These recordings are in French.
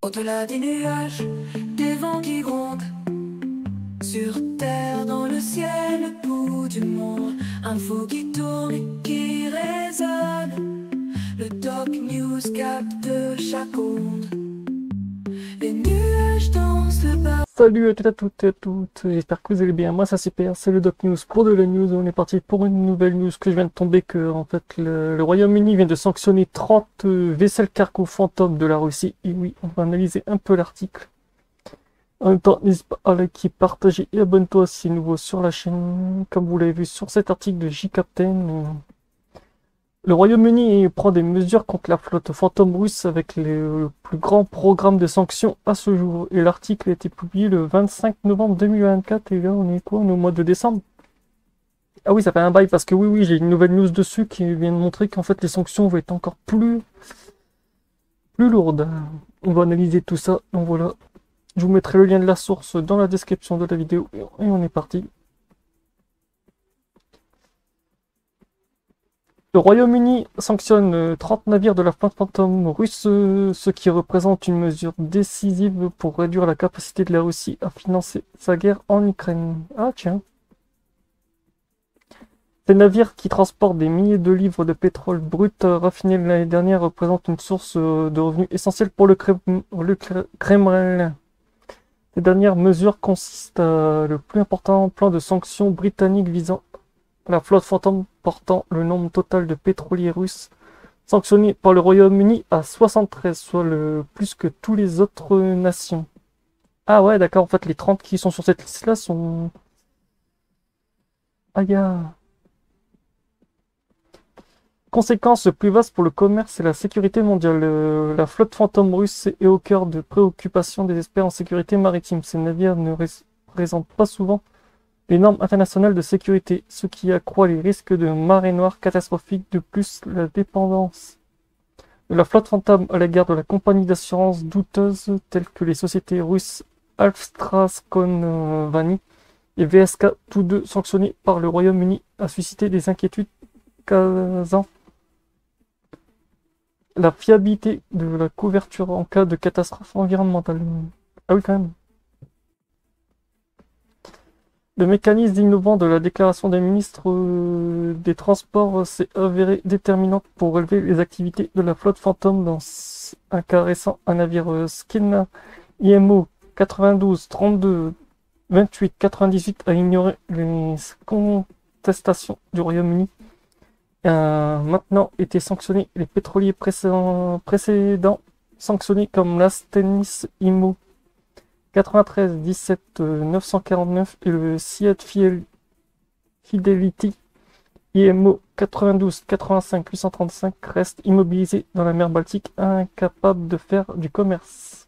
Au-delà des nuages, des vents qui grondent, sur terre, dans le ciel, le bout du monde, info qui tourne et qui résonne. Le Doc News capte chaque onde. Les nuages dansent le bas. Salut à toutes et à toutes, j'espère que vous allez bien. Moi ça super, c'est le Doc News pour de la news. On est parti pour une nouvelle news que je viens de tomber, que en fait le Royaume-Uni vient de sanctionner 30 vaisselles cargo fantômes de la Russie. Et oui, on va analyser un peu l'article. En même temps, n'hésite pas à liker, partager et abonne-toi si c'est nouveau sur la chaîne. Comme vous l'avez vu sur cet article de J-Captain, le Royaume-Uni prend des mesures contre la flotte fantôme russe avec le plus grand programme de sanctions à ce jour. Et l'article a été publié le 25 novembre 2024. Et là, on est quoi? On est au mois de décembre. Ah oui, ça fait un bail parce que oui, j'ai une nouvelle news dessus qui vient de montrer qu'en fait les sanctions vont être encore plus lourdes. On va analyser tout ça. Donc voilà. Je vous mettrai le lien de la source dans la description de la vidéo. Et on est parti. Le Royaume-Uni sanctionne 30 navires de la flotte fantôme russe, ce qui représente une mesure décisive pour réduire la capacité de la Russie à financer sa guerre en Ukraine. Ah tiens. Ces navires qui transportent des milliers de livres de pétrole brut raffiné l'année dernière représentent une source de revenus essentielle pour le Kremlin. Ces dernières mesures consistent à le plus important plan de sanctions britanniques visant la flotte fantôme, portant le nombre total de pétroliers russes sanctionnés par le Royaume-Uni à 73, soit le plus que toutes les autres nations. Ah ouais, d'accord, en fait les 30 qui sont sur cette liste-là sont... Ah ya. Conséquence plus vaste pour le commerce et la sécurité mondiale. La flotte fantôme russe est au cœur de préoccupations des experts en sécurité maritime. Ces navires ne représentent pas souvent les normes internationales de sécurité, ce qui accroît les risques de marée noire catastrophiques. De plus, la dépendance de la flotte fantôme à l'égard de la compagnie d'assurance douteuse telles que les sociétés russes Alstraskonvani et VSK, tous deux sanctionnés par le Royaume-Uni, a suscité des inquiétudes casant la fiabilité de la couverture en cas de catastrophe environnementale. Ah oui, quand même. Le mécanisme innovant de la déclaration des ministres des Transports s'est avéré déterminant pour relever les activités de la flotte fantôme. Dans un cas récent, un navire Skina IMO 92 32 28 98 a ignoré les contestations du Royaume-Uni et a maintenant été sanctionné. Les pétroliers précédents sanctionnés comme l'Astenis IMO 93 17 949 et le Seat Fidelity IMO 92 85 835 restent immobilisés dans la mer Baltique, incapables de faire du commerce.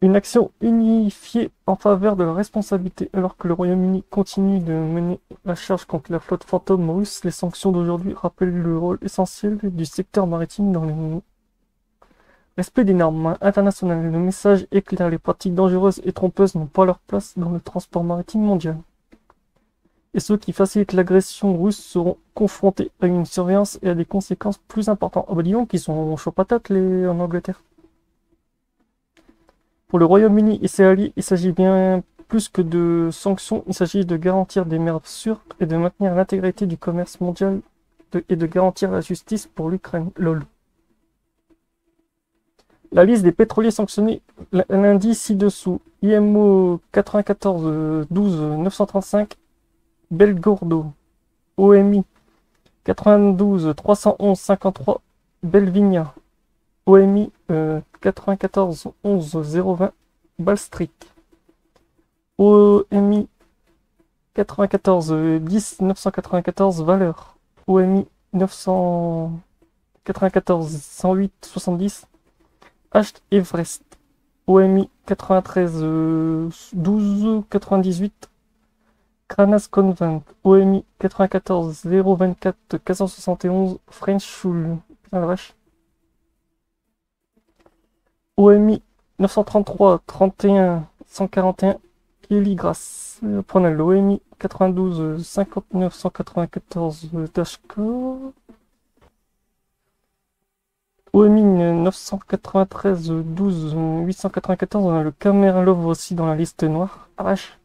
Une action unifiée en faveur de la responsabilité. Alors que le Royaume-Uni continue de mener la charge contre la flotte fantôme russe, les sanctions d'aujourd'hui rappellent le rôle essentiel du secteur maritime dans le respect des normes internationales. Le message est clair, les pratiques dangereuses et trompeuses n'ont pas leur place dans le transport maritime mondial. Et ceux qui facilitent l'agression russe seront confrontés à une surveillance et à des conséquences plus importantes. Ah bah dis donc, ils sont chauds patates en Angleterre. Pour le Royaume-Uni et ses alliés, il s'agit bien plus que de sanctions, il s'agit de garantir des mers sûres et de maintenir l'intégrité du commerce mondial et de garantir la justice pour l'Ukraine. LOL. La liste des pétroliers sanctionnés lundi ci-dessous: IMO 94 12 935 Belgorod, OMI 92 311 53 Belvinia, OMI 94 11 020 Balstrik, OMI 94 10 994 Valeur, OMI 994 108 70 H. Everest, OMI 93 12 98 Kranas Convent, OMI 94 024 471 French Schule. Putain la vache. OMI 933 31 141 Kiligras. Prenez l'OMI 92 59 194 Dashko. OMI 993 12 894. On a le Camerlove aussi dans la liste noire. Ah vache.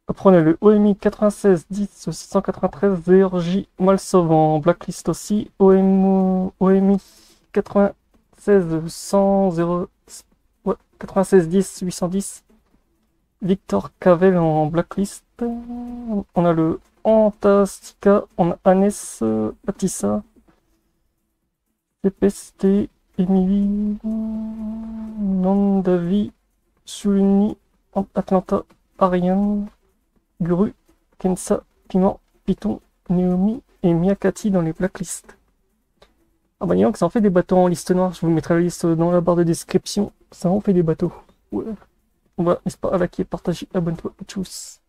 Après, on a le OMI 96 10 693 ZRJ Malsov en blacklist aussi. OMI 96 100 0, ouais, 96 10 810 Victor Cavel en blacklist. On a le Antastica, on a Anes Atissa, CPST, Emily, Nandavi, Sulni, Atlanta, Ariane, Guru, Kensa, Piment, Python, Naomi et Miyakati dans les blacklists. Ah bah disons que ça en fait des bateaux en liste noire, je vous mettrai la liste dans la barre de description, ça en fait des bateaux. Ouais. On va, n'est-ce pas, à liker, partager, abonne-toi, tchuss.